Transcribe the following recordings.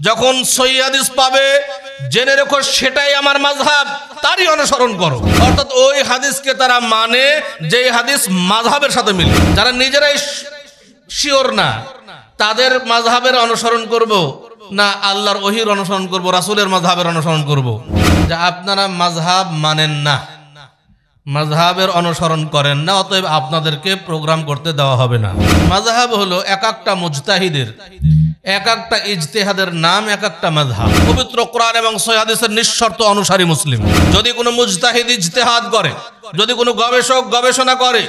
যখন সহিহ হাদিস পাবে জেনে রেখো সেটাই আমার মাযহাব, তারই অনুসরণ করো। অর্থাৎ ওই হাদিসকে তারা মানে যে হাদিস মাযহাবের সাথে মিলে। যারা নিজেরাই শিওর না, তাদের মাযহাবের অনুসরণ করব না আল্লাহর ওহীর অনুসরণ করব, রাসূলের মাযহাবের অনুসরণ করব। যে আপনারা মাযহাব মানেন না, মাযহাবের অনুসরণ করেন না, অতএব আপনাদেরকে প্রোগ্রাম করতে দেওয়া হবে না। মাযহাব হলো এক একটা মুজতাহিদের, এক একটা ইজতিহাদের নাম, এক একটা মাযহাব। পবিত্র কোরআন এবং সহিহ হাদিসের নিঃশর্ত অনুসারী মুসলিম। যদি কোনো মুজতাহিদ ইজতিহাদ করে, যদি কোনো গবেষক গবেষণা করে,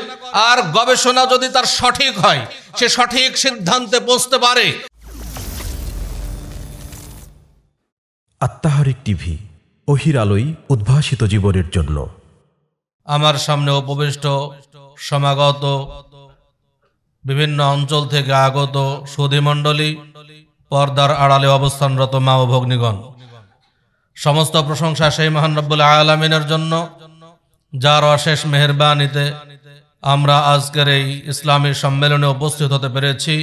আর গবেষণা যদি তার সঠিক হয়, সে সঠিক সিদ্ধান্তে পৌঁছতে পারে। আত্মাহারিক টিভি, ওহির আলোয় উদ্ভাসিত জীবনের জন্য। আমার সামনে উপবিষ্ট সমাগত বিভিন্ন অঞ্চল থেকে আগত সুধী মণ্ডলী, পর্দার আড়ালে অবস্থানরত মা ও ভগ্নীগণ, সমস্ত প্রশংসা সেই মহান রব্বুল আলামিনের জন্য, যার অশেষ মেহেরবানিতে আমরা আজকের এই ইসলামী সম্মেলনে উপস্থিত হতে পেরেছি।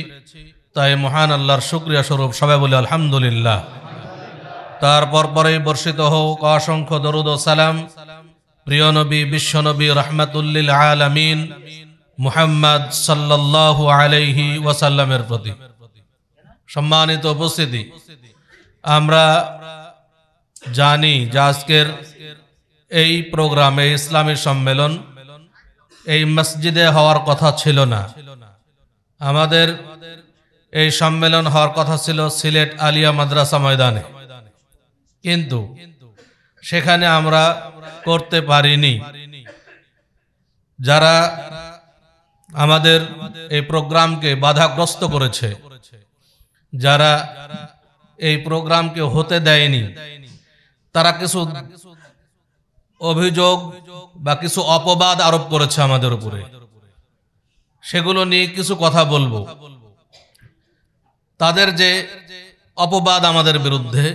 তাই মহান আল্লাহর শুকরিয়া স্বরূপ সবাই বলি আলহামদুলিল্লাহ। তারপর পরেই বর্ষিত হোক অসংখ্য দরুদ ও সালাম প্রিয় নবী, বিশ্বনবী, রাহমাতুল্লিল আলামিন মুহাম্মদ সাল্লাল্লাহু আলাইহি ওয়াসাল্লামের প্রতি। সম্মানিত উপস্থিতি, আমরা জানি যে আজকের এই প্রোগ্রামে ইসলামী সম্মেলন এই মসজিদে হওয়ার কথা ছিল না। আমাদের এই সম্মেলন হওয়ার কথা ছিল সিলেট আলিয়া মাদ্রাসা ময়দানে, কিন্তু সেখানে আমরা করতে পারিনি। যারা আমাদের এই প্রোগ্রামকে বাধাগ্রস্ত করেছে, যারা এই প্রোগ্রামকে হতে দেয়নি, তারা কিছু অভিযোগ বা কিছু অপবাদ আরোপ করেছে আমাদের উপরে। সেগুলো নিয়ে কিছু কথা বলবো। তাদের যে অপবাদ আমাদের বিরুদ্ধে,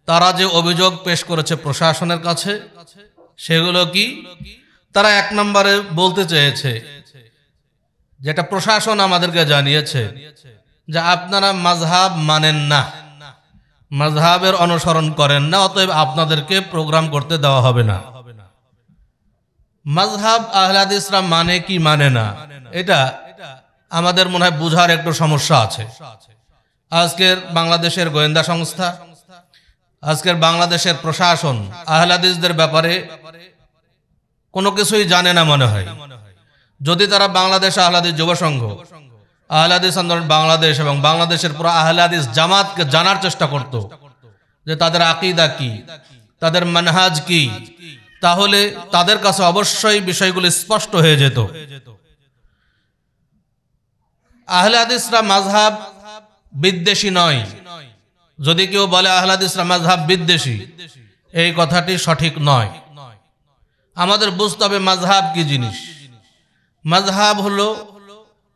তারা যে অভিযোগ পেশ করেছে প্রশাসনের কাছে, সেগুলো কি? তারা এক নম্বরে বলতে চেয়েছে, যেটা প্রশাসন আমাদেরকে জানিয়েছে, যে আপনারা মাযহাব মানেন না, মাযহাবের অনুসরণ করেন না, অতএব আপনাদেরকে প্রোগ্রাম করতে দেওয়া হবে না। মাযহাব আহলে হাদিসরা মানে কি মানে না, এটা আমাদের মনে হয় বুঝার একটু সমস্যা আছে। আজকের বাংলাদেশের গোয়েন্দা সংস্থা, আজকের বাংলাদেশের প্রশাসন আহলে হাদিসদের ব্যাপারে কোনো কিছুই জানে না মনে হয়। যদি তারা বাংলাদেশ আহলে হাদিস যুব সংঘ, আহলে হাদিস আন্দোলন বাংলাদেশ এবং বাংলাদেশের পুরো আহলে হাদিস জামাতকে জানার চেষ্টা করত যে তাদের আকীদা কি, তাদের মানহাজ কি, তাহলে তাদের কাছে অবশ্যই বিষয়গুলো স্পষ্ট হয়ে যেত। আহলে হাদিসরা মাযহাব বিদ্বেষী নয়। যদি কেউ বলে আহলে হাদিসরা মাযহাব বিদ্বেষী, এই কথাটি সঠিক নয়। আমাদের বুঝতে হবে মাযহাব কি জিনিস। মাযহাব হলো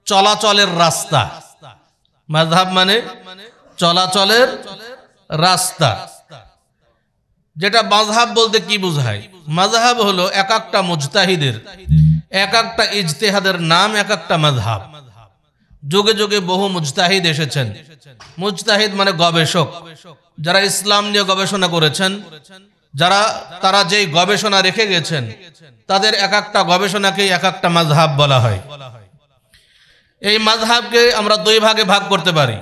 চলাচলের রাস্তা। মাযহাব মানে চলাচলের রাস্তা। যেটা মাযহাব বলতে কি বোঝায়? মাযহাব হলো এক একটা মুজতাহিদের, এক একটা ইজতিহাদের নাম, এক একটা মাযহাব। যুগে যুগে বহু মুজতাহিদ এসেছেন। মুজতাহিদ মানে গবেষক, যারা ইসলাম নিয়ে গবেষণা করেছেন, তারা যেই গবেষণা রেখে গেছেন, তাদের এক একটা গবেষণাকে এক একটা মাযহাব বলা হয়। এই মাযহাবকে আমরা দুই ভাগে ভাগ করতে পারি।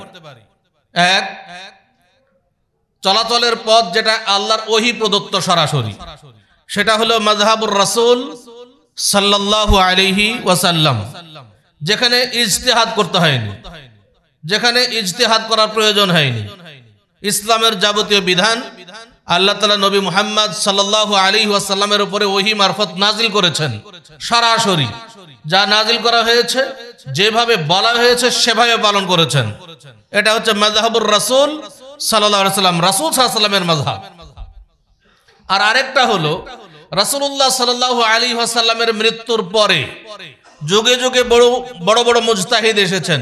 এক, চলাচলের পথ, যেটা আল্লাহর ওহী প্রদত্ত সরাসরি, সেটা হলো মাযহাবুর রাসূল সাল্লাল্লাহু আলাইহি ওয়াসাল্লাম, যেখানে ইজতিহাদ করতে হয়নি, যেখানে ইজতিহাদ করার প্রয়োজন হয়নি। ইসলামের যাবতীয় বিধান আল্লাহ তাআলা নবী মুহাম্মদ সাল্লাল্লাহু আলাইহি ওয়াসাল্লামের উপরে ওহী মারফত নাজিল করেছেন সরাসরি। যা নাজিল করা হয়েছে, যেভাবে বলা হয়েছে সেভাবে পালন করেছেন। এটা হচ্ছে মাযহাবুর রাসূল সাল্লাল্লাহু আলাইহি ওয়াসাল্লাম, রাসূল সাল্লাল্লাহু আলাইহি ওয়াসাল্লামের মাযহাব। আর আরেকটা হলো রাসূলুল্লাহ সাল্লাল্লাহু আলাইহি ওয়াসাল্লামের মৃত্যুর পরে যুগে যুগে বড় বড় মুজতাহিদ এসেছেন,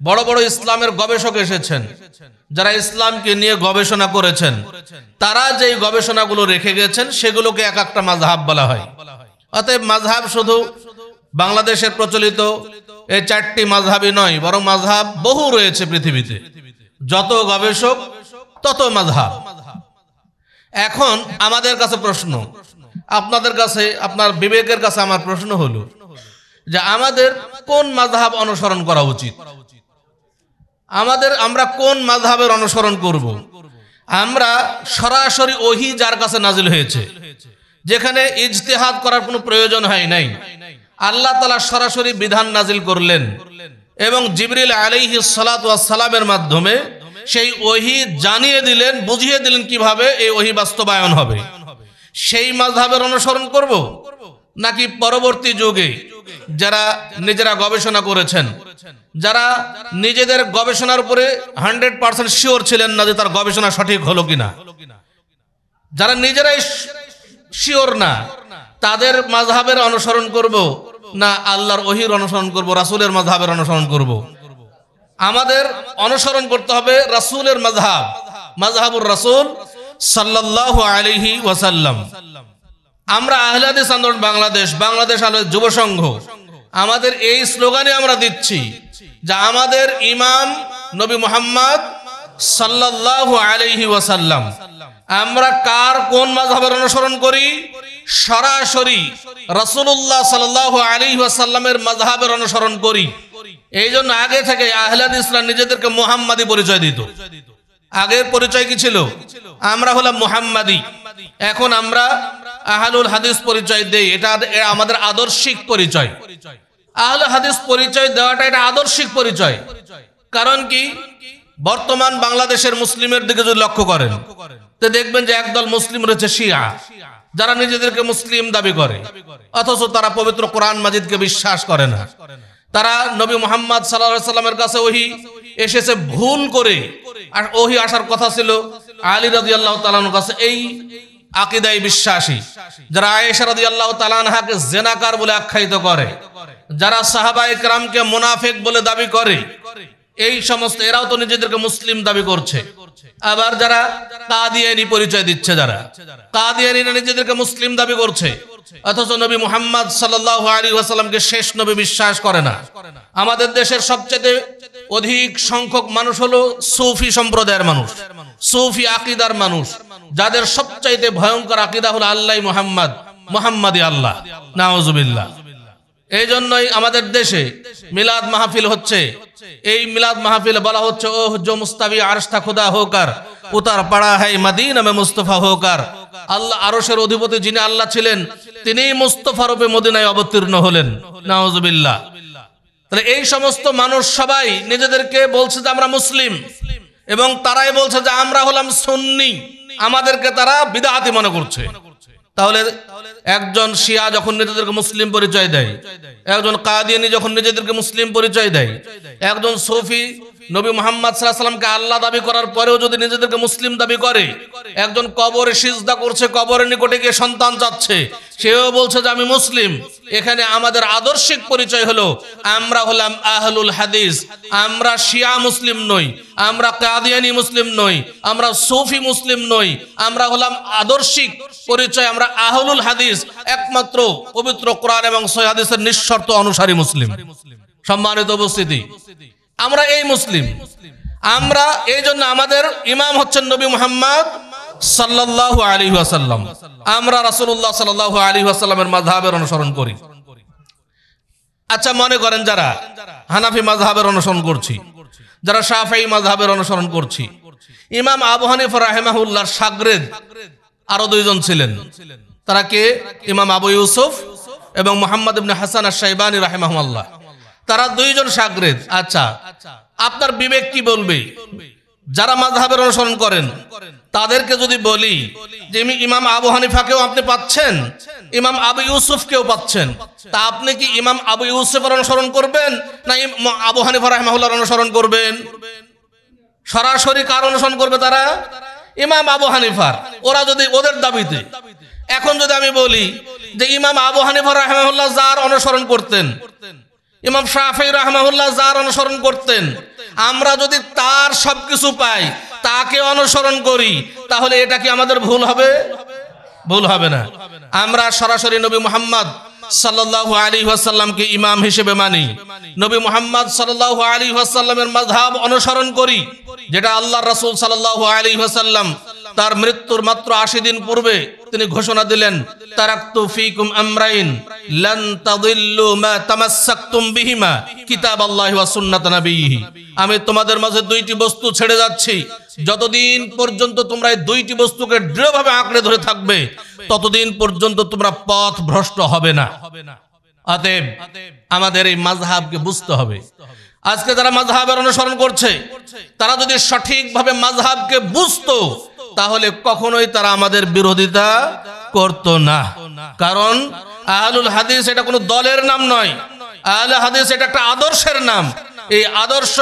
বড় বড় ইসলামের গবেষক এসেছেন, যারা ইসলামকে নিয়ে গবেষণা করেছেন। তারা যেই গবেষণাগুলো রেখে গেছেন, সেগুলোকে এক একটা মাযহাব বলা হয়। অতএব মাযহাব শুধু বাংলাদেশের প্রচলিত এই চারটি মাযহাবই নয়, বরং মাযহাব বহু রয়েছে পৃথিবীতে। যত গবেষক তত মাযহাব। এখন আমাদের কাছে প্রশ্ন, আপনাদের কাছে, আপনার বিবেকের কাছে আমার প্রশ্ন হলো যে আমাদের কোন মাযহাব অনুসরণ করা উচিত? আমরা কোন মাযহাবের অনুসরণ করব? আমরা সরাসরি ওহী যার কাছে নাজিল হয়েছে, যেখানে ইজতিহাদ করার কোনো প্রয়োজন হয় নাই, আল্লাহ তাআলা সরাসরি বিধান নাজিল করলেন এবং জিবরিল আলাইহিস সালাতু ওয়াস সালামের মাধ্যমে সেই ওহী জানিয়ে দিলেন, বুঝিয়ে দিলেন কিভাবে এই ওহী বাস্তবায়ন হবে, সেই মাযহাবের অনুসরণ করব? নাকি পরবর্তী যুগে যারা নিজেরা গবেষণা করেছেন, যারা নিজেদের গবেষণার উপরে 100% শিওর ছিলেন না যে তার গবেষণা সঠিক হলো কিনা, যারা নিজেরাই শিওর না, তাদের মাযহাবের অনুসরণ করব না আল্লাহর ওহীর অনুসরণ করব, রাসূলের মাযহাবের অনুসরণ করব? আমাদের অনুসরণ করতে হবে রাসূলের মাযহাব, মাযহাবুর রাসূল সাল্লাল্লাহু আলাইহি ওয়াসাল্লাম। আমরা আহলে হাদিস আন্দোলন বাংলাদেশ আহলে যুব সংঘ, আমাদের এই স্লোগানে আমরা দিচ্ছি যে আমাদের ইমাম নবী মুহাম্মদ সাল্লাল্লাহু আলাইহি ওয়াসাল্লাম। আমরা কার কোন মাযহাবের অনুসরণ করি? সরাসরি রাসূলুল্লাহ সাল্লাল্লাহু আলাইহি ওয়াসাল্লামের মাযহাবের অনুসরণ করি। এই জন্য আগে থেকে আহলে হাদিসরা নিজেদেরকে মুহাম্মাদি পরিচয় দিত। আগের পরিচয় কি ছিল? আমরা হলাম মুহাম্মাদি। এখন আমরা আহলুল হাদিস পরিচয় দেই, এটা আমাদের আদর্শিক পরিচয়। আহলে হাদিস পরিচয় দেওয়াটা এটা আদর্শিক পরিচয়। কারণ কি, বর্তমান বাংলাদেশের মুসলিমের দিকে যদি লক্ষ্য করেন তো দেখবেন যে একদল মুসলিম রয়েছে শিয়া, যারা নিজেদেরকে মুসলিম দাবি করে অথচ তারা পবিত্র কোরআন মাজিদকে বিশ্বাস করে না। তারা নবী মুহাম্মদ সাল্লাল্লাহু আলাইহি ওয়াসাল্লামের কাছে ওহী এসেছে ভুল করে, আর ওহী আসার কথা ছিল আলী রাদিয়াল্লাহু তাআলার কাছে, এই আকীদায় বিশ্বাসী। যারা আয়েশা রাদিয়াল্লাহু তাআলা আনহাকে জিনাকার বলে আখ্যায়িত করে, যারা সাহাবায়ে কেরামকে মুনাফিক বলে দাবি করে, এই সমস্ত এরাও তো নিজেদেরকে মুসলিম দাবি করছে। আবার যারা কাদিয়ানী পরিচয় দিচ্ছে, যারা কাদিয়ানীরা নিজেদেরকে মুসলিম দাবি করছে অথচ নবী মুহাম্মদ সাল্লাল্লাহু আলাইহি ওয়াসাল্লামকে শেষ নবী বিশ্বাস করে না। আমাদের দেশের সবচেয়ে অধিক সংখ্যক মানুষ হলো সুফি সম্প্রদায়ের মানুষ, সুফি আকীদার মানুষ, যাদের সবচাইতে ভয়ঙ্কর আকীদা হলো আল্লাহ মুহাম্মদ, মুহাম্মাদি আল্লাহ, নাউজুবিল্লাহ। এই জন্যই আমাদের দেশে মিলাদ মাহফিল হচ্ছে। এই মিলাদ মাহফিল বলা হচ্ছে ওহ জো মুস্তাবি আরশতা খুদা হোকার উতার পড়া है মদিনা में মুস্তাফা হোকার। আল্লাহ আরশের অধিপতি যিনি আল্লাহ ছিলেন, তিনি মুস্তাফা রূপে মদিনায় অবতীর্ণ হলেন, নাউজুবিল্লাহ। তাহলে এই সমস্ত মানুষ সবাই নিজেদেরকে বলছে যে আমরা মুসলিম, এবং তারাই বলছে যে আমরা হলাম সুন্নি, আমাদেরকে তারা বিদআতি মনে করছে। তাহলে একজন শিয়া যখন নিজেদেরকে মুসলিম পরিচয় দেয়, একজন কাদিয়ানী যখন নিজেদেরকে মুসলিম পরিচয় দেয়, একজন সুফি নবী মুহাম্মদ সাল্লাল্লাহু আলাইহি ওয়াসাল্লামকে আল্লাহ দাবি করার পরেও যদি নিজেদেরকে মুসলিম দাবি করে, একজন কবরে সিজদা করছে, কবরের নিকটে গিয়ে সন্তান চাচ্ছে, সেও বলছে যে আমি মুসলিম। এখানে আমাদের আদর্শিক পরিচয় হলো আমরা হলাম আহলুল হাদিস। আমরা শিয়া মুসলিম নই, আমরা কাদিয়ানী মুসলিম নই, আমরা সুফি মুসলিম নই, আমরা হলাম আদর্শিক পরিচয়, আমরা আহলুল হাদিস, একমাত্র পবিত্র কোরআন এবং সহিহ হাদিসের নিঃশর্ত অনুসারী মুসলিম। সম্মানিত উপস্থিতি, আমরা এই মুসলিম। আমরা এই জন্য আমাদের ইমাম হচ্ছেন নবী মুহাম্মদ সাল্লাল্লাহু আলাইহি ওয়াসাল্লাম। আমরা রাসূলুল্লাহ সাল্লাল্লাহু আলাইহি ওয়াসাল্লামের মাযহাবের অনুসরণ করি। আচ্ছা, মনে করেন যারা হানাফি মাযহাবের অনুসরণ করছি, যারা শাফিঈ মাযহাবের অনুসরণ করছি, ইমাম আবু হানিফা রাহিমাহুল্লাহর শাগরেদ আরো দুইজন ছিলেন। তারা কে? ইমাম আবু ইউসুফ এবং মুহাম্মদ ইবনে হাসান আশ-শাইবানী রাহিমাহুল্লাহ। তারা দুইজন শাগরেদ। আচ্ছা, আপনার বিবেক কি বলবে? যারা মাযহাবের অনুসরণ করেন তাদেরকে যদি বলি যে ইমাম আবু হানিফাকেও আপনি পাচ্ছেন, ইমাম আবু ইউসুফকেও পাচ্ছেন, তা আপনি কি ইমাম আবু ইউসুফের অনুসরণ করবেন না আবু হানিফা রাহিমাহুল্লাহর অনুসরণ করবেন? সরাসরি কার অনুসরণ করবে? তারা ইমাম আবু হানিফার। ওরা যদি ওদের দাবিতে, এখন যদি আমি বলি যে ইমাম আবু হানিফা রাহিমাহুল্লাহ যার অনুসরণ করতেন, ইমাম শাফিঈ রাহিমাহুল্লাহ যার অনুসরণ করতেন, আমরা যদি তার সবকিছু পাই, তাকে অনুসরণ করি, তাহলে এটা কি আমাদের ভুল হবে? ভুল হবে না। আমরা সরাসরি নবী মুহাম্মদ সাল্লাল্লাহু আলাইহি ওয়াসাল্লামকে ইমাম হিসেবে মানি, নবী মুহাম্মদ সাল্লাল্লাহু আলাইহি ওয়াসাল্লামের মাযহাব অনুসরণ করি, যেটা আল্লাহর রাসূল সাল্লাল্লাহু আলাইহি ওয়াসাল্লাম তার মৃত্যুর মাত্র 80 দিন পূর্বে তিনি ঘোষণা দিলেন, তারাকতু ফীকুম আমরাইন লান তাদিল্লু মা তামাসসাকতুম বিহিমা কিতাবাল্লাহি ওয়া সুন্নাত নবিয়্যিহি। আমি তোমাদের মাঝে দুইটি বস্তু ছেড়ে যাচ্ছি, যতদিন পর্যন্ত তোমরা এই দুইটি বস্তুকে দৃঢ়ভাবে আঁকড়ে ধরে থাকবে ততদিন পর্যন্ত তোমরা পথ ভ্রষ্ট হবে না। অতএব আমাদের এই মাযহাবকে বুঝতে হবে। আজকে যারা মাযহাবের অনুসরণ করছে তারা যদি সঠিকভাবে মাযহাবকে বুঝতো তাহলে কখনোই তারা আমাদের বিরোধিতা করতো না। কারণ আহলুল হাদিস এটা কোনো দলের নাম নয়, আহলে হাদিস এটা একটা আদর্শের নাম। এই আদর্শ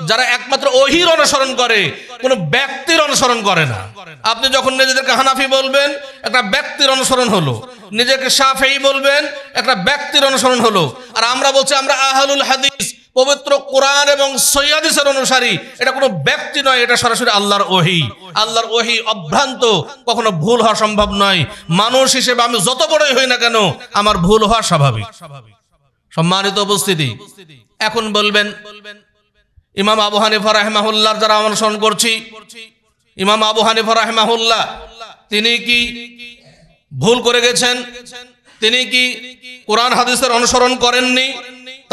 যারা একমাত্র ওহীর অনুসরণ করে, কোনো ব্যক্তির অনুসরণ করে না। আপনি যখন নিজেদেরকে হানাফি বলবেন একটা ব্যক্তির অনুসরণ হলো, নিজেকে শাফেঈ বলবেন একটা ব্যক্তির অনুসরণ হলো। আর আমরা বলছি আমরা আহলুল হাদিস, পবিত্র কোরআন এবং সহিহ হাদিসের অনুসারী। এটা কোনো ব্যক্তি নয়, এটা সরাসরি আল্লাহর ওহী। আল্লাহর ওহী অভ্রান্ত, কখনো ভুল হওয়া সম্ভব নয়। মানুষ হিসেবে আমি যত বড়ই হই না কেন আমার ভুল হওয়া স্বাভাবিক। সম্মানিত উপস্থিতি, এখন বলবেন ইমাম আবু হানিফা রাহিমাহুল্লাহর যারা অনুসরণ করছি, ইমাম আবু হানিফা রাহিমাহুল্লাহ তিনি কি ভুল করে গেছেন? তিনি কি কোরআন হাদিসের অনুসরণ করেননি?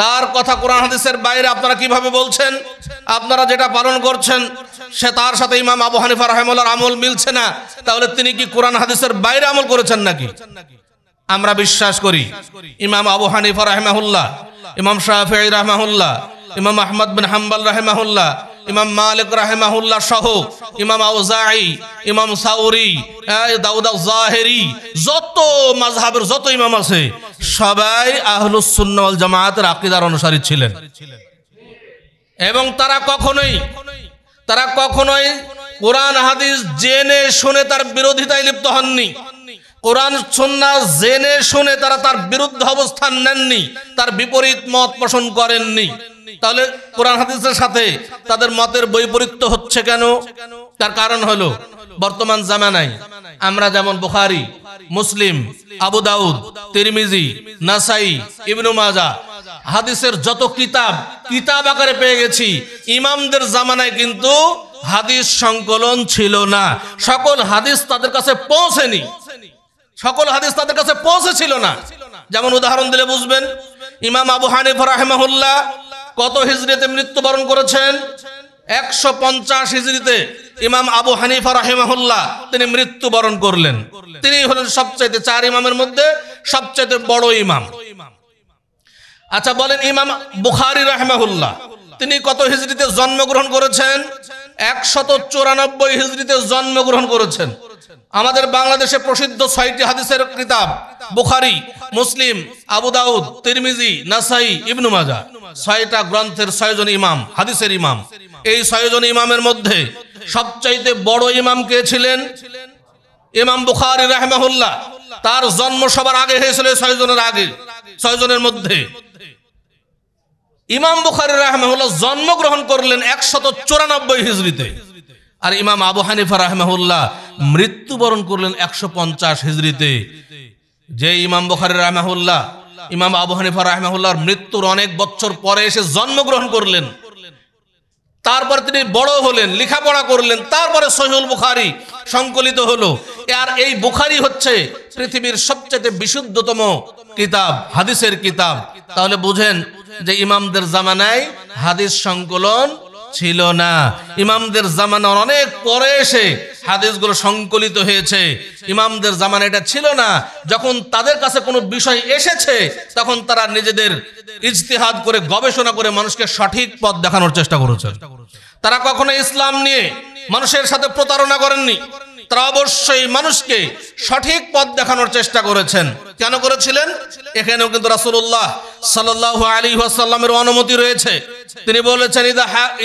তার কথা কোরআন হাদিসের বাইরে আপনারা কিভাবে বলছেন? আপনারা যেটা পালন করছেন সে তার সাথে ইমাম আবু হানিফা রাহিমাহুল্লাহর আমল মিলছে না, তাহলে তিনি কি কোরআন হাদিসের বাইরে আমল করেছেন নাকি? আমরা বিশ্বাস করি ইমাম আবু হানিফা রাহিমাহুল্লাহ, ইমাম শাফিঈ রাহিমাহুল্লাহ, ইমাম আহমদ বিন হাম্বল রাহিমাহুল্লাহ, ইমাম মালিক রাহিমাহুল্লাহ সহ ইমাম আউজাঈ, ইমাম সাউরি, দাউদ আয-যাহিরি, যত মাযহাবের যত ইমাম আছে সবাই আহলুস সুন্নাহ ওয়াল জামাআতের আকীদার অনুসারী ছিলেন। এবং তারা কখনোই কোরআন হাদিস জেনে শুনে তার বিরোধিতায় লিপ্ত হননি। কোরআন সুন্নাহ জেনে শুনে তারা তার বিরুদ্ধে অবস্থান নেননি, তার বিপরীত মত পোষণ করেননি। তাহলে কোরআন হাদিসের সাথে তাদের মতের বৈপরীত্য হচ্ছে কেন? তার কারণ হলো বর্তমান জামানায় আমরা যেমন বুখারী, মুসলিম, আবু দাউদ, তিরমিজি, নাসাই, ইবনে মাজাহ হাদিসের যত কিতাব আকারে পেয়ে গেছি। ইমামদের জামানায় কিন্তু হাদিস সংকলন ছিল না, সকল হাদিস তাদের কাছে পৌঁছেনি, সকল হাদিস তাদের কাছে পৌঁছেছিল না। যেমন উদাহরণ দিলে বুঝবেন, ইমাম আবু হানিফা রাহিমাহুল্লাহ কত হিজরিতে মৃত্যুবরণ করেছেন? 150 হিজরিতে ইমাম আবু হানিফা রাহিমাহুল্লাহ তিনি মৃত্যুবরণ করলেন। তিনি হলেন সবচাইতে 4 ইমামের মধ্যে সবচাইতে বড় ইমাম। আচ্ছা বলেন, ইমাম বুখারী রাহিমাহুল্লাহ তিনি কত হিজরিতে জন্মগ্রহণ করেছেন? 194 হিজরিতে জন্মগ্রহণ করেছেন। আমাদের বাংলাদেশে প্রসিদ্ধ 6টি হাদিসের কিতাব বুখারী, মুসলিম, আবু দাউদ, তিরমিজি, নাসাই, ইবনে মাজাহ, 6টা গ্রন্থের 6 জন ইমাম, হাদিসের ইমাম। এই 6 জন ইমামের মধ্যে সবচাইতে বড় ইমাম কে ছিলেন? ইমাম বুখারী রাহিমাহুল্লাহ। তার জন্ম সবার আগে হয়েছিল 6 জনের আগে, 6 জনের মধ্যে ইমাম বুখারী রাহিমাহুল্লাহ জন্মগ্রহণ করলেন 194 হিজরিতে। আর ইমাম আবু হানিফা রাহিমাহুল্লাহ মৃত্যুবরণ করলেন 150 হিজরিতে। যে ইমাম বুখারী রাহিমাহুল্লাহ ইমাম আবু হানিফা রাহিমাহুল্লাহর মৃত্যুর অনেক বছর পরে এসে জন্মগ্রহণ করলেন, তারপর তিনি বড় হলেন, লেখাপড়া করলেন, তারপরে সহিহুল বুখারী সংকলিত হলো। আর এই বুখারী হচ্ছে পৃথিবীর সবচেয়ে বিশুদ্ধতম কিতাব, হাদিসের কিতাব। তাহলে বুঝেন যে ইমামদের জামানায় হাদিস সংকলন ছিল না। ইমামদের জামানার অনেক পরে এসে হাদিসগুলো সংকলিত হয়েছে। ইমামদের জামানা এটা ছিল না। যখন তাদের কাছে কোনো বিষয় এসেছে তখন তারা নিজেদের ইজতিহাদ করে, গবেষণা করে মানুষকে সঠিক পথ দেখানোর চেষ্টা করেছেন। তারা কখনো ইসলাম নিয়ে মানুষের সাথে প্রতারণা করেননি। তারা অবশ্যই মানুষকে সঠিক পথ দেখানোর চেষ্টা করেছেন। কেন করেছিলেন? এখানেও কিন্তু রাসূলুল্লাহ সাল্লাল্লাহু আলাইহি ওয়াসাল্লামের অনুমতি রয়েছে। তিনি বলেছেন,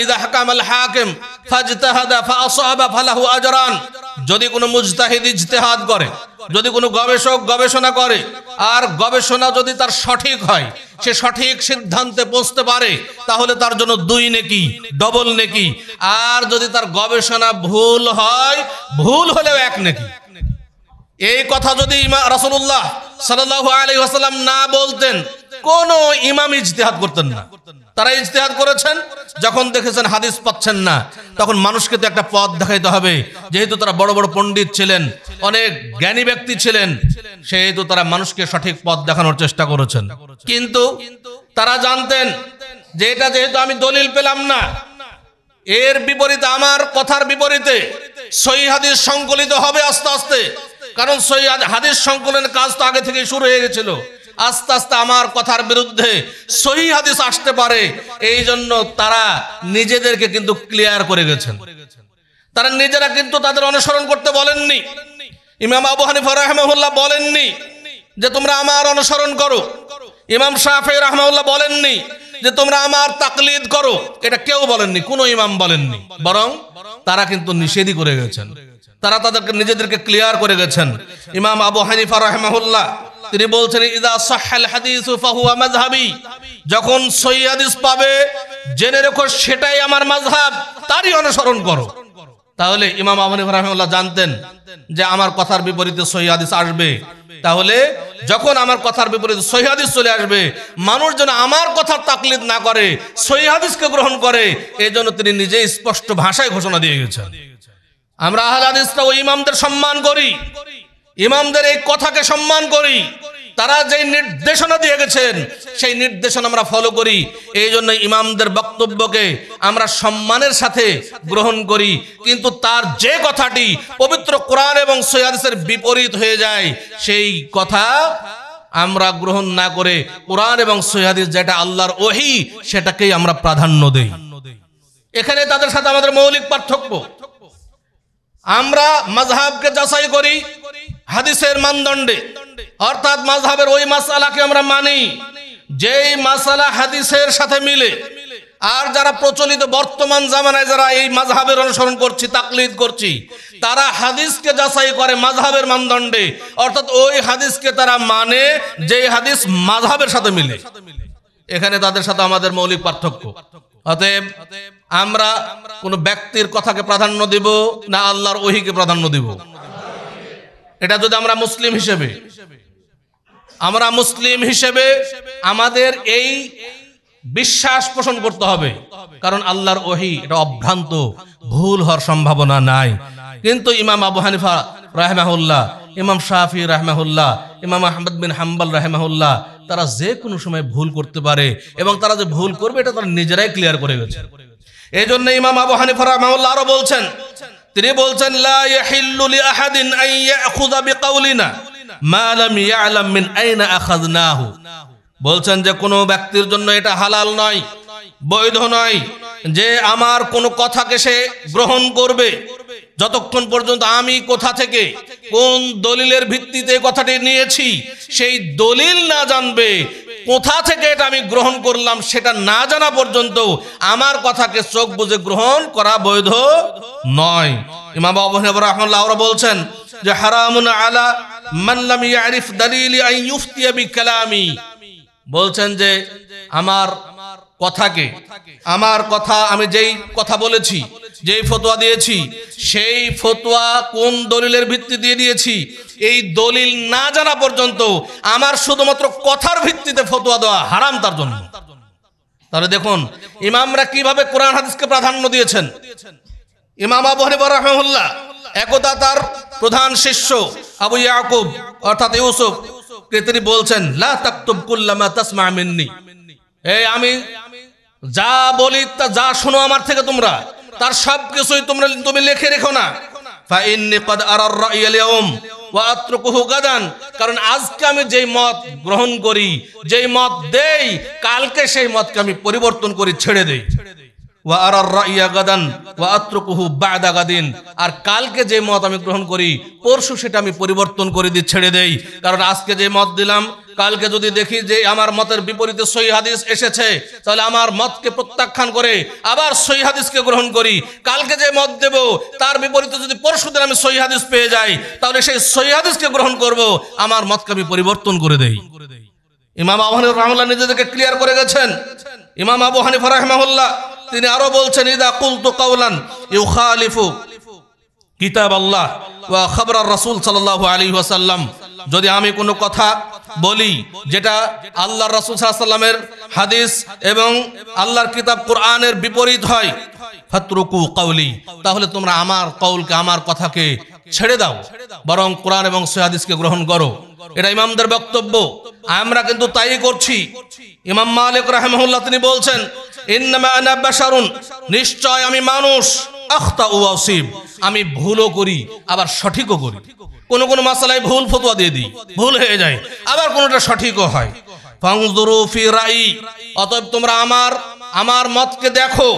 ইদা হাকামাল হাকিম ফাজতাহাদা ফাআসাবা ফালাহু আজরান। যদি কোনো মুজতাহিদ ইজতিহাদ করে, যদি কোনো গবেষক গবেষণা করে আর গবেষণা যদি তার সঠিক হয়, সে সঠিক সিদ্ধান্তে পৌঁছতে পারে, তাহলে তার জন্য 2 নেকি, ডবল নেকি। আর যদি তার গবেষণা ভুল হয়, ভুল হলেও 1 নেকি। এই কথা যদি রাসূলুল্লাহ সাল্লাল্লাহু আলাইহি ওয়াসাল্লাম না বলতেন, কোন ইমাম ইজতিহাদ করতেন না। তারা ইজতিহাদ করেছেন যখন দেখেছেন হাদিস পাচ্ছেন না, তখন মানুষকে তো একটা পথ দেখাইতে হবে। যেহেতু তারা বড় বড় পণ্ডিত ছিলেন, অনেক জ্ঞানী ব্যক্তি ছিলেন, সেহেতু তারা মানুষকে সঠিক পথ দেখানোর চেষ্টা করেছেন। কিন্তু তারা জানতেন যে এটা যেহেতু আমি দলিল পেলাম না, এর বিপরীতে, আমার কথার বিপরীতে সহিহ হাদিস সংকলিত হবে আস্তে আস্তে। কারণ সহিহ হাদিস সংকলনের কাজ তো আগে থেকে শুরু হয়ে গেছিল। আস্তে আস্তে আমার কথার বিরুদ্ধে সহিহ হাদিস আসতে পারে, এই জন্য তারা নিজেদেরকে কিন্তু ক্লিয়ার করে গেছেন। তারা নিজেরা কিন্তু তাদের অনুসরণ করতে বলেননি। ইমাম আবু হানিফা রাহিমাহুল্লাহ বলেননি যে তোমরা আমার অনুসরণ করো। ইমাম শাফিঈ রাহিমাহুল্লাহ বলেননি যে তোমরা আমার তাকলিদ করো। এটা কেউ বলেননি, কোনো ইমাম বলেননি। বরং তারা কিন্তু নিষেধই করে গেছেন। তারা তাদেরকে নিজেদেরকে ক্লিয়ার করে গেছেন। ইমাম আবু হানিফা রাহিমাহুল্লাহ তিনি বলছেন, ইযা সাহহাল হাদিসু ফাহুয়া মাযহাবি, যখন সহিহ হাদিস পাবে জেনে রেখো সেটাই আমার মাযহাব, তারই অনুসরণ করো। তাহলে ইমাম আবু হানিফা রাহিমাহুল্লাহ জানতেন যে আমার কথার বিপরীতে সহিহ হাদিস আসবে। তাহলে যখন আমার কথার বিপরীতে সহিহ হাদিস চলে আসবে, মানুষ যেন আমার কথার তাকলিদ না করে, সহিহ হাদিসকে গ্রহণ করে, এই জন্য তিনি নিজেই স্পষ্ট ভাষায় ঘোষণা দিয়ে গেছেন। আমরা আহলে হাদিসরা ওই ইমামদের সম্মান করি, ইমামদের এই কথাকে সম্মান করি। তারা যে নির্দেশনা দিয়ে গেছেন সেই নির্দেশনা আমরা ফলো করি। এই জন্য ইমামদের বক্তব্যকে আমরা সম্মানের সাথে গ্রহণ করি। কিন্তু তার যে কথাটি পবিত্র কোরআন এবং সহিহ হাদিসের বিপরীত হয়ে যায়, সেই কথা আমরা গ্রহণ না করে কোরআন এবং সহিহ হাদিস যেটা আল্লাহর ওহী, সেটাকেই আমরা প্রাধান্য দেই। এখানে তাদের সাথে আমাদের মৌলিক পার্থক্য। আমরা মাযহাবকে যাচাই করি হাদিসের মানদণ্ডে, অর্থাৎ মাযহাবের ওই মাসআলাকে আমরা মানি যেই মাসআলা হাদিসের সাথে মিলে। আর যারা প্রচলিত বর্তমান জামানায় যারা এই মাযহাবের অনুসরণ করছি, তাকলিদ করছি, তারা হাদিসকে যাচাই করে মাযহাবের মানদণ্ডে, অর্থাৎ ওই হাদিসকে তারা মানে যেই হাদিস মাযহাবের সাথে মিলে। এখানে তাদের সাথে আমাদের মৌলিক পার্থক্য। অতএব আমরা কোন ব্যক্তির কথাকে প্রাধান্য দিব না আল্লাহর ওহীকে প্রাধান্য দিব? এটা যদি আমরা মুসলিম হিসেবে আমাদের এই বিশ্বাস পোষণ করতে হবে, কারণ আল্লাহর ওহী এটা অভ্রান্ত, ভুল হওয়ার সম্ভাবনা নাই। কিন্তু ইমাম আবু হানিফা রাহিমাহুল্লাহ, ইমাম শাফিঈ রাহিমাহুল্লাহ, ইমাম আহমদ বিন হাম্বল রাহিমাহুল্লাহ, তারা যে কোনো সময় ভুল করতে পারে এবং তারা যে ভুল করবে এটা তারা নিজেরাই ক্লিয়ার করে গেছে। এই জন্য ইমাম আবু হানিফা রাহিমাহুল্লাহ আরো বলছেন, তিনি বলছেন, লা ইয়াহিল্লু লিআহাদিন আন ইয়াখুযা বিকাউলিনা মা লাম ইয়ালাম মিন আইনা আখাযনাহু। বলছেন যে কোনো ব্যক্তির জন্য এটা হালাল নয়, বৈধ নয় যে আমার কোনো কথাকে সে গ্রহণ করবে যতক্ষণ পর্যন্ত আমি কোথা থেকে, কোন দলিলের ভিত্তিতে কথাটি নিয়েছি সেই দলিল না জানবে, কোথা থেকে এটা আমি গ্রহণ করলাম সেটা না জানা পর্যন্ত আমার কথাকে চোখ বুজে গ্রহণ করা বৈধ নয়। ইমাম আবু হানিফা রাহিমাহুল্লাহ বলছেন যে হারামুন আলা মান লাম ইয়ারিফ দালিলি আন ইফতিয়া বিকালামি। বলছেন যে আমার কথা আমি যেই কথা বলেছি, যেই ফতোয়া দিয়েছি, সেই ফতোয়া কোন দলিলের ভিত্তি দিয়ে দিয়েছি এই দলিল না জানা পর্যন্ত আমার শুধুমাত্র কথার ভিত্তিতে ফতোয়া দেওয়া হারাম তার জন্য। তাহলে দেখুন ইমামরা কিভাবে কোরআন হাদিসকে প্রাধান্য দিয়েছেন। ইমাম আবু হানিফা রাহিমাহুল্লাহ একদা তার প্রধান শিষ্য আবু ইয়াকুব অর্থাৎ ইউসুফ কে তিনি বলছেন, লা তাকতুব কুল্লামা তাসমা মিন্নি, এই আমি যা বলি তা যা শোনো আমার থেকে তোমরা, তার সব কিছুই তুমি লিখে রেখো না। ফা ইন্নী ক্বাদ আরার রা'য়াল ইয়াউম ওয়া আতরুকুহু গাদান, কারণ আজকে আমি যেই মত গ্রহণ করি, যেই মত দেই, কালকে সেই মতকে আমি পরিবর্তন করি, ছেড়ে দেই। ওয়া আরার রা'য়া গাদান ওয়া আতরুকুহু বা'দা গাদিন, আর কালকে যে মত আমি গ্রহণ করি পরশু সেটা আমি পরিবর্তন করে দিই, ছেড়ে দেই। কারণ আজকে যে মত দিলাম, কালকে যদি দেখি যে আমার মতের বিপরীতে সহিহ হাদিস এসেছে, তাহলে আমার মতকে প্রত্যাখ্যান করে আবার সহিহ হাদিসকে গ্রহণ করি। কালকে যে মত দেব তার বিপরীতে যদি পরশুদিন আমি সহিহ হাদিস পেয়ে যাই, তাহলে সেই সহিহ হাদিসকে গ্রহণ করব, আমার মতকে আমি পরিবর্তন করে দেই। ইমাম আবু হানিফা রাহিমাহুল্লাহ নিজেদেরকে ক্লিয়ার করে গেছেন। ইমাম আবু হানিফা রাহিমাহুল্লাহ তিনি আরো বলছেন, ইদা কুলতু কাওলান ইউখালিফু কিতাব আল্লাহ ওয়া খাবরার রাসূল সাল্লাল্লাহু আলাইহি ওয়াসাল্লাম যদি আমি কোনো কথা বলি যেটা আল্লাহর রাসূল সাল্লাল্লাহু আলাইহি ওয়াসাল্লামের হাদিস এবং আল্লাহর কিতাব কোরআনের বিপরীত হয়, ফাতরুকু কওলি, তাহলে তোমরা আমার কওলকে, আমার কথাকে ছেড়ে দাও, বরং কোরআন এবং সহিহ হাদিসকে গ্রহণ করো। এটা ইমামদের বক্তব্য, আমরা কিন্তু তাই করছি। ইমাম মালিক রাহিমাহুল্লাহ তিনি বলছেন, ইন্নামা আনা বাশারুন, নিশ্চয় আমি মানুষ, আখতাউ ওয়া আসিব, আমি ভুলও করি আবার সঠিকও করি। কোন কোন মাসালায় ভুল ফতোয়া দিয়ে দিই, ভুল হয়ে যায়, আবার কোনটা সঠিকও হয়। ফানজুরু ফি রাই, অতএব তোমরা আমার মতকে দেখো।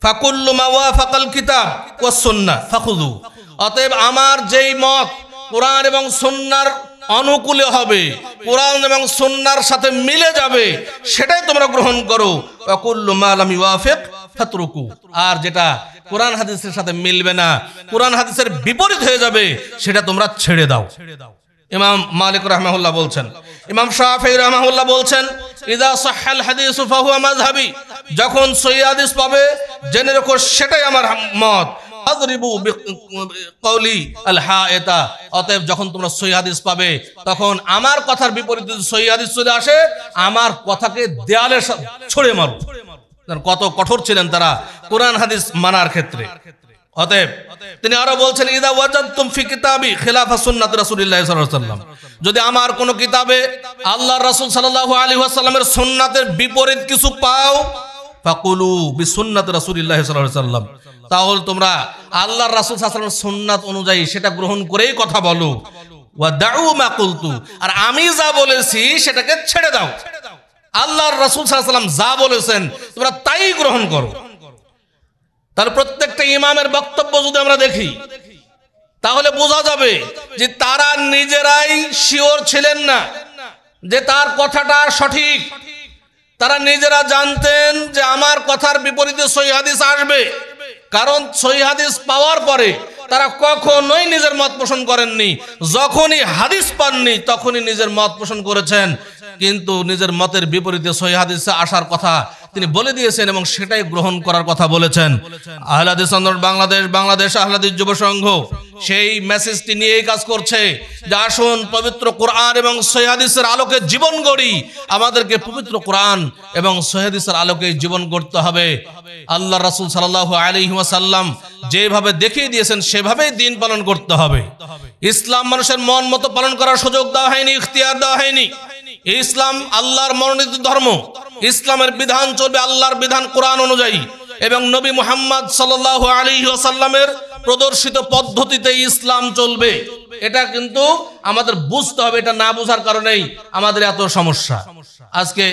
ফাকুল্লু মা ওয়াফাকাল কিতাব ওয়াস সুন্নাহ ফাখুযু, অতএব আমার যেই মত কোরআন এবং সুন্নাহর অনুকূলে হবে, কোরআন এবং সুন্নাহর সাথে মিলে যাবে, সেটাই তোমরা গ্রহণ করো। ওয়াকুল্লু মা লাম ইওয়াফিক ফাতরুকু, আর যেটা কোরআন হাদিসের সাথে মিলবে না, কোরআন হাদিসের বিপরীত হয়ে যাবে, সেটা তোমরা ছেড়ে দাও। ইমাম মালিক রাহিমাহুল্লাহ বলছেন। ইমাম শাফিঈ রাহিমাহুল্লাহ বলছেন, ইযা সাহহাল হাদিসু ফাহুয়া মাযহাবি, যখন সহিহ হাদিস পাবে জেনে রাখো সেটাই আমার মত। আযরিবু বিকওলি আল হায়েতা, অতএব যখন তোমরা সহিহ হাদিস পাবে, তখন আমার কথার বিপরীতে যদি সহিহ হাদিস চলে আসে, আমার কথাকে দেয়ালে ছুঁড়ে মারো। কত কঠোর ছিলেন তারা কোরআন হাদিস মানার ক্ষেত্রে। অতএব তিনি আরো বলছেন, ইদা ওয়াজাদতুম ফি কিতাবি খিলাফা সুন্নাত রাসূলিল্লাহ সাল্লাল্লাহু আলাইহি ওয়াসাল্লাম, যদি আমার কোন কিতাবে আল্লাহর রাসূল সাল্লাল্লাহু আলাইহি ওয়াসাল্লামের সুন্নাতের বিপরীত কিছু পাও, ফাকুলু বিসুন্নাত রাসূলিল্লাহ সাল্লাল্লাহু আলাইহি ওয়াসাল্লাম, তাহলে তোমরা আল্লাহর রাসূল সাল্লাল্লাহু আলাইহি ওয়াসাল্লামের সুন্নাত অনুযায়ী সেটা গ্রহণ করেই কথা বলো। ওয়া দাউ মা কুলতু, আর আমি যা বলেছি সেটাকে ছেড়ে দাও। আল্লাহর রাসূল সাল্লাল্লাহু আলাইহি ওয়াসাল্লাম যা বলেছেন তোমরা তাই গ্রহণ করো। তাহলে প্রত্যেকটা ইমামের বক্তব্য যদি আমরা দেখি, তাহলে বোঝা যাবে যে তারা নিজেরাই শিওর ছিলেন না যে তার কথাটা সঠিক। তারা নিজেরা জানতেন যে আমার কথার বিপরীতে সহিহ হাদিস আসবে, কারণ সহিহ হাদিস পাওয়ার পরে তারা কখনোই নিজের মত পোষণ করেননি। যখনই হাদিস পাননি তখনই নিজের মত পোষণ করেছেন, কিন্তু নিজের মতের বিপরীতে সহিহ হাদিসে আসার কথা তিনি বলে দিয়েছেন এবং সেটাই গ্রহণ করার কথা বলেছেন। আহলে হাদিস আন্দোলন বাংলাদেশ আহলে হাদিস যুব সংঘ সেই মেসেজটি নিয়েই কাজ করছে যে আসুন পবিত্র কোরআন এবং সহিহ হাদিসের আলোকে জীবন গড়ি। আমাদেরকে পবিত্র কোরআন এবং সহিহ হাদিসের আলোকে জীবন গড়তে হবে। আল্লাহ রাসূল সাল্লাল্লাহু আলাইহি ওয়াসাল্লাম যেভাবে দেখিয়ে দিয়েছেন সেভাবেই দিন পালন করতে হবে। ইসলাম মানুষের মন মতো পালন করার সুযোগ দেওয়া হয়নি, ইখতিয়ার দেওয়া হয়নি। ইসলাম আল্লাহর মনোনীত ধর্ম। ইসলামের বিধান চলবে আল্লাহর বিধান কোরআন অনুযায়ী এবং নবী মুহাম্মদ সাল্লাল্লাহু আলাইহি ওয়াসাল্লামের প্রদর্শিত পদ্ধতিতে ইসলাম চলবে। এটা কিন্তু আমাদের বুঝতে হবে। এটা না বোঝার কারণেই আমাদের এত সমস্যা। আজকে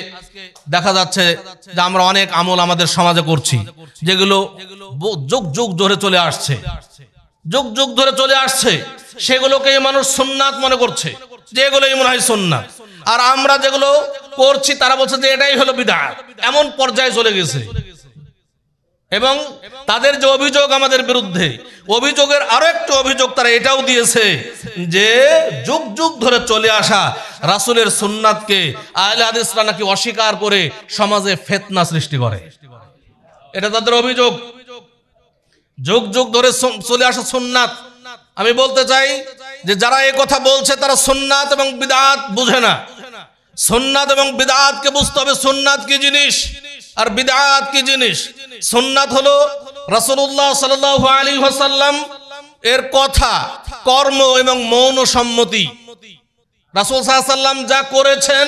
দেখা যাচ্ছে যে আমরা অনেক আমল আমাদের সমাজে করছি যেগুলো যুগ যুগ ধরে চলে আসছে, যুগ যুগ ধরে চলে আসছে, সেগুলোকে মানুষ সুন্নাত মনে করছে যে এগুলোই মনে হয় সুন্নাত। আর আমরা যেগুলো করছি তারা বলছে যে এটাই হলো বিদআত। এমন পর্যায়ে চলে গেছে এবং তাদের যে অভিযোগ আমাদের বিরুদ্ধে, অভিযোগের আরো একটু অভিযোগ তারা এটাও দিয়েছে যে যুগ যুগ ধরে চলে আসা রাসূলের সুন্নাতকে আহলে হাদিসরা নাকি অস্বীকার করে সমাজে ফিতনা সৃষ্টি করে। এটা তাদের অভিযোগ। যুগ যুগ ধরে চলে আসা সুন্নাত, আমি বলতে চাই যে যারা এই কথা বলছে তারা সুন্নাত এবং বিদআত বুঝে না। সুন্নাত এবং বিদআতকে বুঝতে হবে। সুন্নাত কি জিনিস আর বিদআত কি জিনিস? সুন্নাত হলো রাসূলুল্লাহ সাল্লাল্লাহু আলাইহি ওয়াসাল্লাম এর কথা, কর্ম এবং মৌন সম্মতি। রাসূল সাল্লাল্লাহু আলাইহি ওয়াসাল্লাম যা করেছেন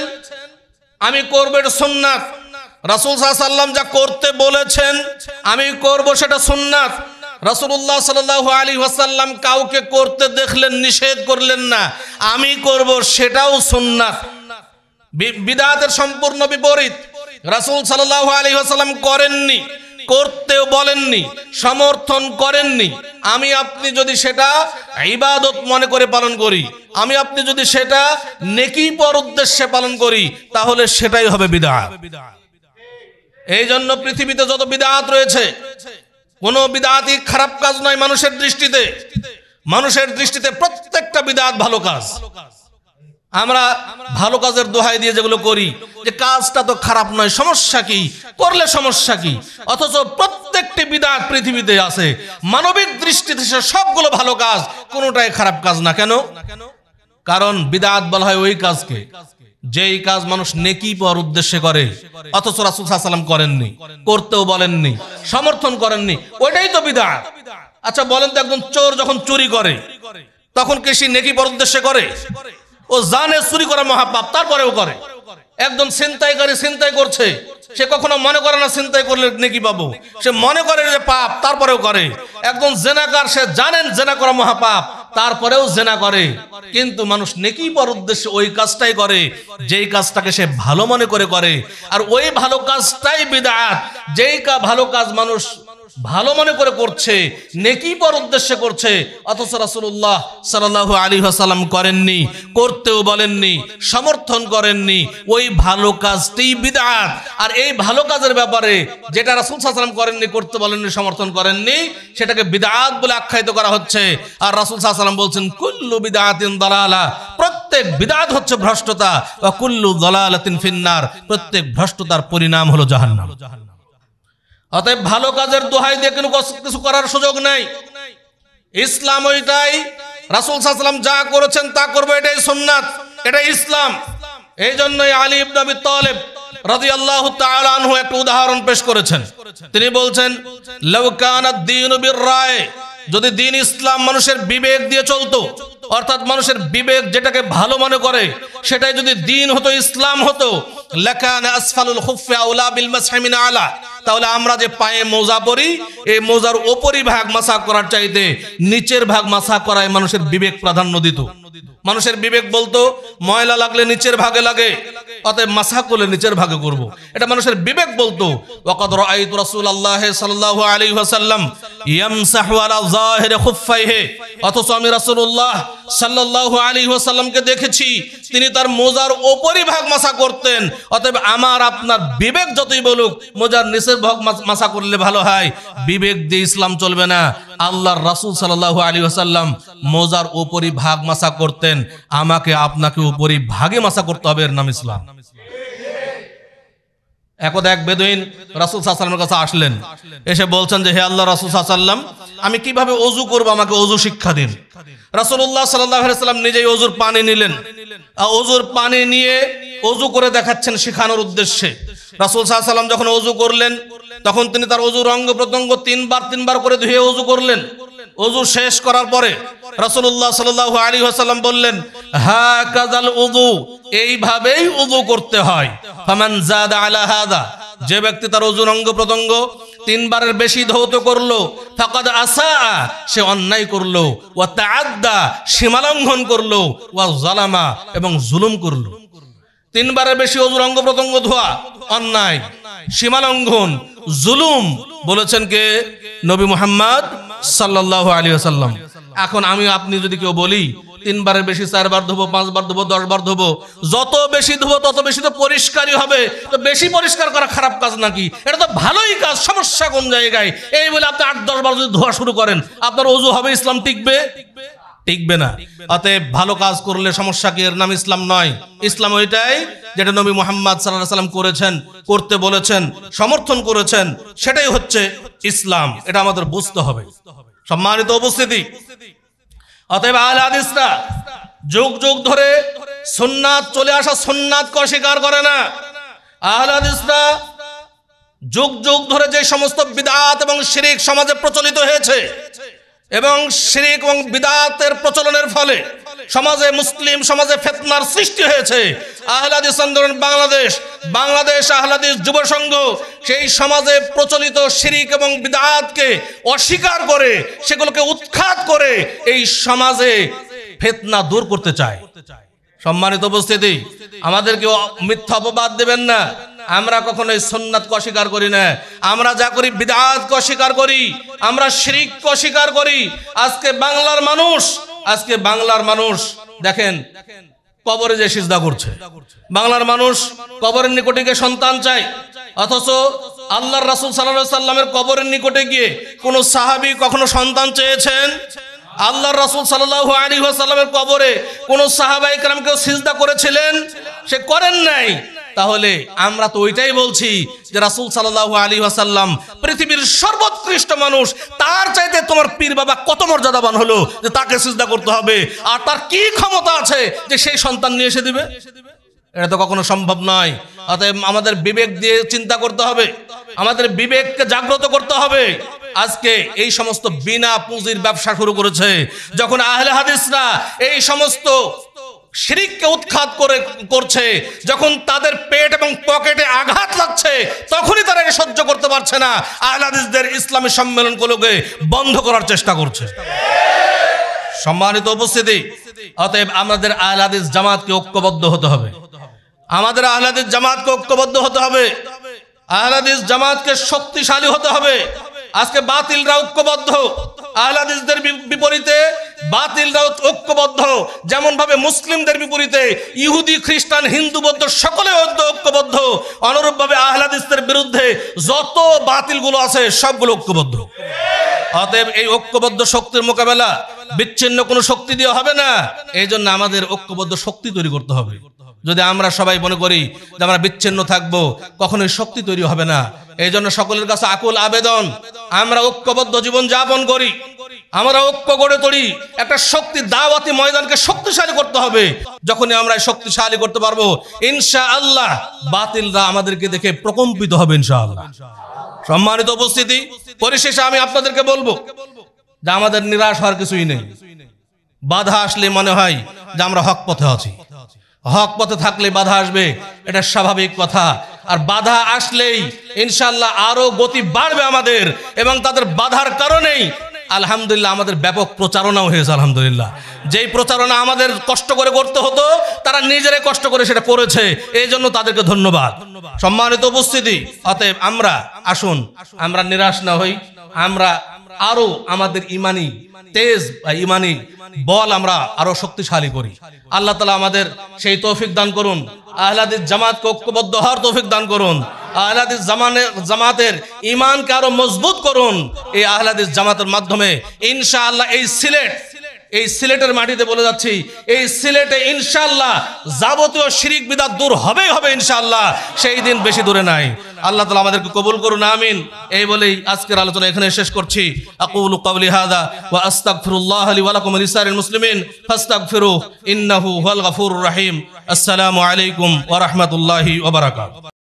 আমি করব, এটা সুন্নাত। রাসূল সাল্লাল্লাহু আলাইহি ওয়াসাল্লাম যা করতে বলেছেন আমি করব, সেটা সুন্নাত। রাসূলুল্লাহ সাল্লাল্লাহু আলাইহি ওয়াসাল্লাম কাউকে করতে দেখলেন, নিষেধ করলেন না, আমি করব, সেটাও সুন্নাত। বিদআতের সম্পূর্ণ বিপরীত। রাসূল সাল্লাল্লাহু আলাইহি ওয়াসাল্লাম করেননি, করতেও বলেননি, সমর্থন করেননি। আমি আপনি যদি সেটা ইবাদত মনে করে পালন করি, আমি আপনি যদি সেটা নেকি পর উদ্দেশ্যে পালন করি, তাহলে সেটাই হবে বিদআত। এই জন্য পৃথিবীতে যত বিদআত রয়েছে, কোনো বিদআতই খারাপ কাজ নয় মানুষের দৃষ্টিতে। মানুষের দৃষ্টিতে প্রত্যেকটা বিদআত ভালো কাজ। আমরা ভালো কাজের দোহাই দিয়ে যেগুলো করি যে কাজটা তো খারাপ নয়, সমস্যা কি, করলে সমস্যা কি, অথচ প্রত্যেকটি বিদআত পৃথিবীতে আছে। মানবিক দৃষ্টিতে সবগুলো ভালো কাজ, কোনোটাই খারাপ কাজ না। কেন? কারণ বিদআত বলা হয় ওই কাজকে যেই কাজ মানুষ নেকি পাওয়ার উদ্দেশ্যে করে, অথচ রাসূল সাল্লাল্লাহু আলাইহি ওয়াসাল্লাম করেননি, করতেও বলেননি, সমর্থন করেননি, ওইটাই তো বিদআত। আচ্ছা বলেন তো, একজন চোর যখন চুরি করে তখন কি সে নেকি পাওয়ার উদ্দেশ্যে করে? ও জানে চুরি করা মহাপাপ, তারপরেও করে। একজন ছিনতাইকারী ছিনতাই করছে, সে কখনো মনে করে না ছিনতাই করলে নেকি পাবো, সে মনে করে যে পাপ, তারপরেও করে। একজন জেনাকার, সে জানেন জেনা করা মহাপাপ, তারপরেও জেনা করে, কিন্তু মানুষ নেকি পাওয়ার উদ্দেশ্যে ওই কাজটাই করে যেই কাজটাকে সে ভালো মনে করে করে। আর ওই ভালো কাজটাই বিদআত, যেই ভালো কাজ মানুষ ভালো মনে করে করছে, নেকি পাওয়ার উদ্দেশ্যে করছে, অথচ রাসূলুল্লাহ সাল্লাল্লাহু আলাইহি ওয়াসাল্লাম করেননি, করতেও বলেননি, সমর্থন করেননি, ওই ভালো কাজটাই বিদআত। আর এই ভালো কাজের ব্যাপারে যেটা রাসূল সাল্লাল্লাহু আলাইহি ওয়াসাল্লাম করেননি, করতে বলেননি, সমর্থন করেননি, সেটাকে বিদআত বলে আখ্যায়িত করা হচ্ছে। আর রাসূল সাল্লাল্লাহু আলাইহি ওয়াসাল্লাম বলছেন, কুল্লু বিদআতিন দালালা, প্রত্যেক বিদআত হচ্ছে ভ্রষ্টতা, ওয়া কুল্লু দালালাতিন ফিন্নার, প্রত্যেক ভ্রষ্টতার পরিণাম হলো জাহান্নাম। অতএব ভালো কাজের দোহাই দিয়ে কিছু করার সুযোগ নাই। ইসলাম ওইটাই, রাসূল সাল্লাল্লাহু আলাইহি ওয়াসাল্লাম যা করেছেন তা করবো, এটাই সুন্নাত, এটাই ইসলাম। এই জন্যই আলী ইবনে আবি তালেব রাদিয়াল্লাহু তাআলা আনহু একটা উদাহরণ পেশ করেছেন। তিনি বলছেন, লাউ কানা দ্বীনু বির-রায়, যদি দ্বীন ইসলাম মানুষের বিবেক দিয়ে চলতো, অর্থাৎ মানুষের বিবেক যেটাকে ভালো মনে করে সেটাই যদি দ্বীন হতো, ইসলাম হতো, লাকানা আসফালুল খুফফি আওলা বিল মাসহি মিন আলা, তাহলে আমরা যে পায়ে মোজা পরি, এই মোজার উপরি ভাগ মাসা করার চাইতে নিচের ভাগ মাসা করায় মানুষের বিবেক প্রাধান্য দিত। মানুষের বিবেক বলতো ময়লা লাগলে নিচের ভাগে লাগে, অতএব মাসা করলে নিচের ভাগে করব, এটা মানুষের বিবেক বলতো। ওয়াকাদ রাআইতু রাসূলুল্লাহ সাল্লাল্লাহু আলাইহি ওয়াসাল্লাম ইয়ামসাহু আলা যাহিরি খুফফাইহি, অথচ আমি রাসূলুল্লাহ সাল্লাল্লাহু আলাইহি ওয়াসাল্লামকে দেখেছি তিনি তার মোজার উপরি ভাগ মাসা করতেন। অতএব আমার আপনার বিবেক যতই বলুক মোজার নিচের ভাগ মাসা করলে ভালো হয়, বিবেক দিয়ে ইসলাম চলবে না। আল্লাহর রাসূল সাল্লাল্লাহু আলাইহি ওয়াসাল্লাম মোজার উপরি ভাগ মাসা করতেন, আমাকে আপনাকে উপরি ভাগে মাসা করতে হবে, এর নাম ইসলাম। একদা এক বেদুইন রাসূল সাল্লাল্লাহু আলাইহি ওয়াসাল্লামের কাছে আসলেন, এসে বলছেন যে হে আল্লাহ রাসূল সাল্লাল্লাহু আলাইহি ওয়াসাল্লাম, আমি কিভাবে ওযু করব, আমাকে ওযু শিক্ষা দিন। রাসূলুল্লাহ সাল্লাল্লাহু আলাইহি ওয়াসাল্লাম নিজেই ওযুর পানি নিলেন, ওযুর পানি নিয়ে ওযু করে দেখাচ্ছেন শেখানোর উদ্দেশ্যে। রাসূল সাল্লাল্লাহু আলাইহি ওয়াসাল্লাম যখন ওযু করলেন তখন তিনি তার ওযুর অঙ্গ প্রত্যঙ্গ তিনবার করে ধুয়ে ওযু করলেন। ওযু শেষ করার পরে রাসূলুল্লাহ সাল্লাল্লাহু আলাইহি ওয়াসাল্লাম বললেন, হাকাযাল ওযু, এইভাবেই ওযু করতে হয়। ফামান যাদা আলা হাদা, যে ব্যক্তি তার ওযুর অঙ্গ প্রত্যঙ্গ তিনবারের বেশি ধৌত করলো, ফাকাদ আসা, সে অন্যায় করলো, ওয়া তাআদ্দা, সীমালঙ্ঘন করলো, ওয়া যালামা, এবং জুলুম করলো। তিনবারের বেশি ওযুর অঙ্গ প্রত্যঙ্গ ধোয়া অন্যায়, সীমালঙ্ঘন, জুলুম বলেছেন কে? নবী মুহাম্মদ সাল্লাল্লাহু আলাইহি ওয়াসাল্লাম। এখন আমি আপনি যদি কেউ বলি তিনবারের বেশি 4 বার ধোবো, 5 বার ধোবো, 10 বার ধোবো, যত বেশি ধোবো তত বেশি তো পরিষ্কারই হবে। তো বেশি পরিষ্কার করা খারাপ কাজ নাকি? এটা তো ভালোই কাজ, সমস্যা কোন জায়গায়? এই বলে আপনি 8-10 বার যদি ধোয়া শুরু করেন, আপনার ওযু হবে, ইসলাম টিকবে? টিকবে না। অতএব ভালো কাজ করলে সমস্যা কি? এর নাম ইসলাম নয়। ইসলাম ওইটাই যেটা নবী মুহাম্মদ সাল্লাল্লাহু আলাইহি ওয়াসাল্লাম করেছেন, করতে বলেছেন, সমর্থন করেছেন, সেটাই হচ্ছে ইসলাম। এটা আমাদের বুঝতে হবে। সম্মানিত উপস্থিতি, অতএব আহলে হাদিসরা যুগ যুগ ধরে সুন্নাত চলে আসা সুন্নাতকে অস্বীকার করে না। আহলে হাদিসরা যুগ যুগ ধরে যে সমস্ত বিদআত এবং শিরক সমাজে প্রচলিত হয়েছে, এবং শিরক এবং বিদআতের প্রচলনের ফলে সমাজে, মুসলিম সমাজে ফিতনার সৃষ্টি হয়েছে। আহলে হাদিস আন্দোলন বাংলাদেশ আহলে হাদিস যুব সংঘ সেই সমাজে প্রচলিত শিরক এবং বিদআতকে অস্বীকার করে, সেগুলোকে উৎখাত করে এই সমাজে ফিতনা দূর করতে চায়। সম্মানিত উপস্থিতি, আমাদেরকে মিথ্যা অপবাদ দেবেন না। আমরা কখনোই সুন্নাতকে অস্বীকার করি না। আমরা যা করি বিদআতকে অস্বীকার করি, আমরা শিরককে অস্বীকার করি। আজকে বাংলার মানুষ দেখেন কবরে যে সিজদা করছে, বাংলার মানুষ কবরের নিকটে গিয়ে সন্তান চায়, অথচ আল্লাহর রাসূল সাল্লাল্লাহু আলাইহি ওয়াসাল্লামের কবরের নিকটে গিয়ে কোন সাহাবী কখনো সন্তান চেয়েছেন? আল্লাহর রাসূল সাল্লাল্লাহু আলাইহি ওয়াসাল্লামের কবরে কোন সাহাবায়ে কেরাম কেউ সিজদা করেছিলেন? সে করেন নাই। তাহলে আমরা তো ওইটাই বলছি যে রাসূল সাল্লাল্লাহু আলাইহি ওয়াসাল্লাম পৃথিবীর সর্বত্র নিকৃষ্ট মানুষ, তার চাইতে তোমার পীর বাবা কত মর্যাদাবান হলো যে তাকে সিজদা করতে হবে, আর তার কি ক্ষমতা আছে যে সেই সন্তান নিয়ে এসে দিবে? এটা তো কখনো সম্ভব নয়। অতএব আমাদের বিবেক দিয়ে চিন্তা করতে হবে, আমাদের বিবেককে জাগ্রত করতে হবে। আজকে এই সমস্ত বিনা পুঁজির ব্যবসা শুরু করেছে। যখন আহলে হাদিসরা এই সমস্ত শিরিককে উৎখাত করছে, যখন তাদের পেট এবং পকেটে আঘাত লাগছে, তখনই তারা এটা সহ্য করতে পারছে না, আহলে হাদিসদের ইসলামী সম্মেলনগুলোকে বন্ধ করার চেষ্টা করছে। সম্মানিত উপস্থিতি, অতএব আমাদের আহলে হাদিস জামাতকে ঐক্যবদ্ধ হতে হবে, আমাদের আহলে হাদিস জামাতকে ঐক্যবদ্ধ হতে হবে, আহলে হাদিস জামাতকে শক্তিশালী হতে হবে। আজকে বাতিলরা ঐক্যবদ্ধ, আহলে হাদিসদের বিপরীতে বাতিলরা ঐক্যবদ্ধ, যেমন ভাবে মুসলিমদের বিপরীতে ইহুদি, খ্রিস্টান, হিন্দু, বৌদ্ধ সকলে ঐক্যবদ্ধ, অনুরূপ ভাবে আহলে হাদিসদের বিরুদ্ধে যত বাতিলগুলো আছে সবগুলো ঐক্যবদ্ধ। অতএব এই ঐক্যবদ্ধ শক্তির মোকাবেলা বিচ্ছিন্ন কোনো শক্তি দিয়ে হবে না। এই জন্য আমাদের ঐক্যবদ্ধ শক্তি তৈরি করতে হবে। যদি আমরা সবাই মনে করি যে আমরা বিচ্ছিন্ন থাকবো, কখনোই শক্তি তৈরি হবে না। এই জন্য সকলের কাছে আকুল আবেদন, আমরা ঐক্যবদ্ধ জীবন যাপন করি, আমরা ঐক্য গড়ে তুলি, একটা শক্তি দাওয়াতি ময়দানকে শক্তিশালী করতে হবে। যখনই আমরা শক্তিশালী করতে পারবো, ইনশাআল্লাহ বাতিলরা আমাদেরকে দেখে প্রকম্পিত হবে ইনশাআল্লাহ। সম্মানিত উপস্থিতি, পরিশেষে আমি আপনাদেরকে বলবো যে আমাদের নিরাশ হওয়ার কিছুই নেই। বাধা আসলে মনে হয় যে আমরা হক পথে আছি, হক পথে থাকলে বাধা আসবে, এটা স্বাভাবিক কথা। আর বাধা আসলেই ইনশাআল্লাহ আরো গতি বাড়বে আমাদের, এবং তাদের বাধার কারণেই আলহামদুলিল্লাহ আমাদের ব্যাপক প্রচারণাও হয়েছে। আলহামদুলিল্লাহ, যেই প্রচারণা আমাদের কষ্ট করে করতে হতো, তারা নিজেরাই কষ্ট করে সেটা করেছে, এই জন্য তাদেরকে ধন্যবাদ। সম্মানিত উপস্থিতি, অতএব আমরা আসুন আমরা নিরাশ না হই, আমরা আরো আমাদের ইমানি তেজ, ইমানি বল আমরা আরো শক্তিশালী করি। আল্লাহ তাআলা আমাদের সেই তৌফিক দান করুন, আহলে হাদিস জামাতকে ঐক্যবদ্ধ হওয়ার তৌফিক দান করুন, আহলে হাদিস জামাতের ঈমানকে আরো মজবুত করুন। এই আহলে হাদিস জামাতের মাধ্যমে ইনশাআল্লাহ এই সিলেটের মাটিতে বলে যাচ্ছি, এই সিলেটে ইনশাআল্লাহ যাবতীয় শিরিক বিদআত দূর হবেই হবে ইনশাআল্লাহ, সেই দিন বেশি দূরে নাই। আল্লাহ তাআলা আমাদেরকে কবুল করুন, আমিন। এই বলেই আজকের আলোচনা এখানে শেষ করছি। আকুলু কওলি হাযা ওয়া আস্তাগফিরুল্লাহ লি ওয়া লাকুম ওয়া লিসাইরিল মুসলিমিন ফাস্তাগফিরুহু ইন্নাহু হুয়াল গফুরুর রহিম। আসসালামু আলাইকুম ওয়া রাহমাতুল্লাহি ওয়া বারাকাতুহু।